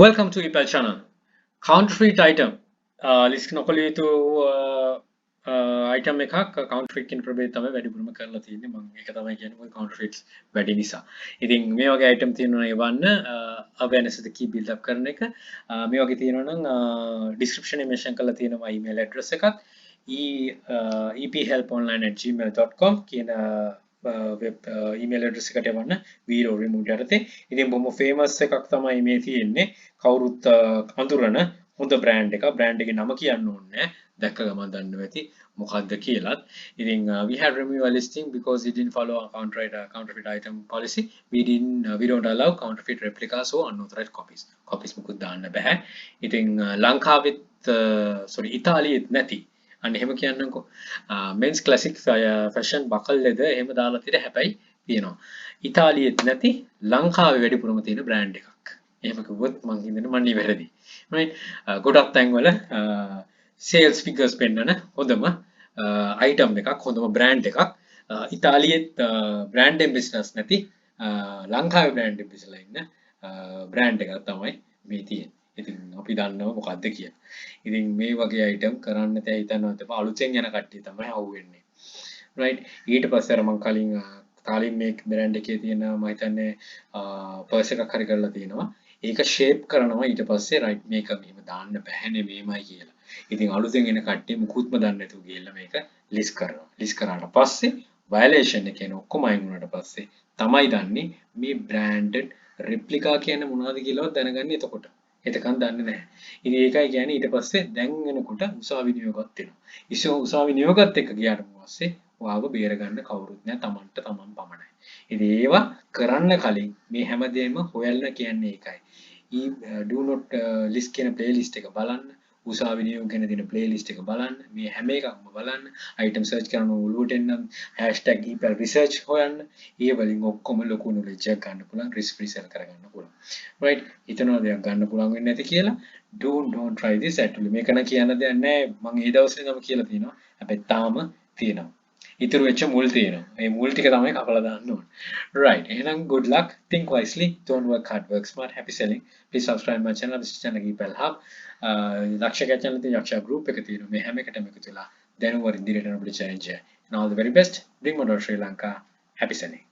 Welcome to Ipal channel. Counterfeit item. List නොකළ යුතු item එකක් counterfeit කියන ප්‍රභේදය තමයි වැඩිපුරම කරලා තියෙන්නේ. මම ඒක තමයි කියන්නේ මොකද counterfeits වැඩි නිසා. ඉතින් මේ වගේ item තියෙනවා නම් එවන්න awareness එක key build up කරන එක. මේ වගේ තියෙනවා නම් description එකේ mention කරලා තියෙනවා email address එකත් ephelponline@gmail.com කියන web email address එකට යවන්න video remote යටතේ. ඉතින් බොහොම famous එකක් තමයි මේ තියෙන්නේ. කවුරුත් අඳුරන හොඳ brand එකක්. brand එකේ නම කියන්න ඕනේ නැහැ. දැක්ක ගමන් දන්න ඇති මොකක්ද කියලාත්. ඉතින් we had removed a listing because it didn't follow our counterfeit item policy. We don't allow counterfeit replicas or unauthorized copies. copies මුකුත් දාන්න බෑ. ඉතින් ලංකාවෙත් ඉතාලියෙත් නැති අන්න එහෙම කියන්නම්කෝ men's classic fashion buckle leather එහෙම දාලා තියෙන හැබැයි තියෙනවා ඉතාලියෙත් නැති ලංකාවේ වැඩිපුරම තියෙන brand එකක් එහෙම කිව්වොත් මං හිතන්නේ මන් නිවැරදි right ගොඩක් තැන්වල sales figures පෙන්නන හොඳම item එකක් හොඳම brand එකක් ඉතාලියෙත් brand business නැති ලංකාවේ brand business ඉන්න brand එකක් තමයි මේ තියෙන්නේ ඉතින් අපි දන්නවා මොකක්ද කියලා. ඉතින් මේ වගේ item කරන්න තේ හිතන්නවත් එපා අලුතෙන් යන කට්ටිය තමයි අහුවෙන්නේ. right ඊට පස්සේ අර මම කලින් මේ brand එකේ තියෙන මම හිතන්නේ purse එකක් හරි කරලා තියෙනවා. ඒක shape කරනවා ඊට පස්සේ right මේක මෙහෙම දාන්න බෑනේ මේමයි කියලා. ඉතින් අලුතෙන් එන කට්ටිය මුකුත්ම දන්නේ නැතුව ගිහලා මේක list කරනවා. list කරාට පස්සේ violation එක කියන ඔක්කොම අයින් වුණාට පස්සේ තමයි දන්නේ මේ branded replica කියන්නේ මොනවද කියලාවත් දැනගන්නේ එතකොට. එතකන් දන්නේ නැහැ. ඉතින් ඒකයි කියන්නේ ඊට පස්සේ දැන් වෙනකොට උසාවි නියෝගات වෙනවා. උසාවි නියෝගات එක්ක ගියාට පස්සේ ඔයාව බේර ගන්න කවුරුත් නැහැ. තමන්ට තමන් පමණයි. ඉතින් ඒවා කරන්න කලින් මේ හැමදේම හොයන්න කියන්නේ ඒකයි. do not list කියන playlist එක බලන්න. උසාවි නියෝග ගැන තියෙන playlist එක බලන්න. මේ හැම එකක්ම බලන්න. item search කරන ඔළුවට එන්න #epal research හොයන්න. ඒ වලින් ඔක්කොම ලොකු knowledge එකක් ගන්න පුළුවන්. risk free sell කරගන්න පුළුවන්. right හිතනවා දෙයක් ගන්න පුළුවන් වෙන්නේ නැති කියලා don't try this actually මේක නම් කියන්න දෙයක් නැහැ මම ඒ දවස්වල නම් කියලා තියෙනවා හැබැයි තාම තියෙනවා ඉතුරු වෙච්ච මුල් තියෙනවා මේ මුල් ටික තමයි කපලා දාන්න ඕන right එහෙනම් good luck think wisely don't work hard work smart happy selling please subscribe my channel this channel epal hub ලක්ෂ channel තියෙන යක්ෂ group එක තියෙනවා මේ හැම එකටම එකතු වෙලා දැනුම වරින් දිරේට අපිට challenge and all the very best bring more Sri Lanka happy selling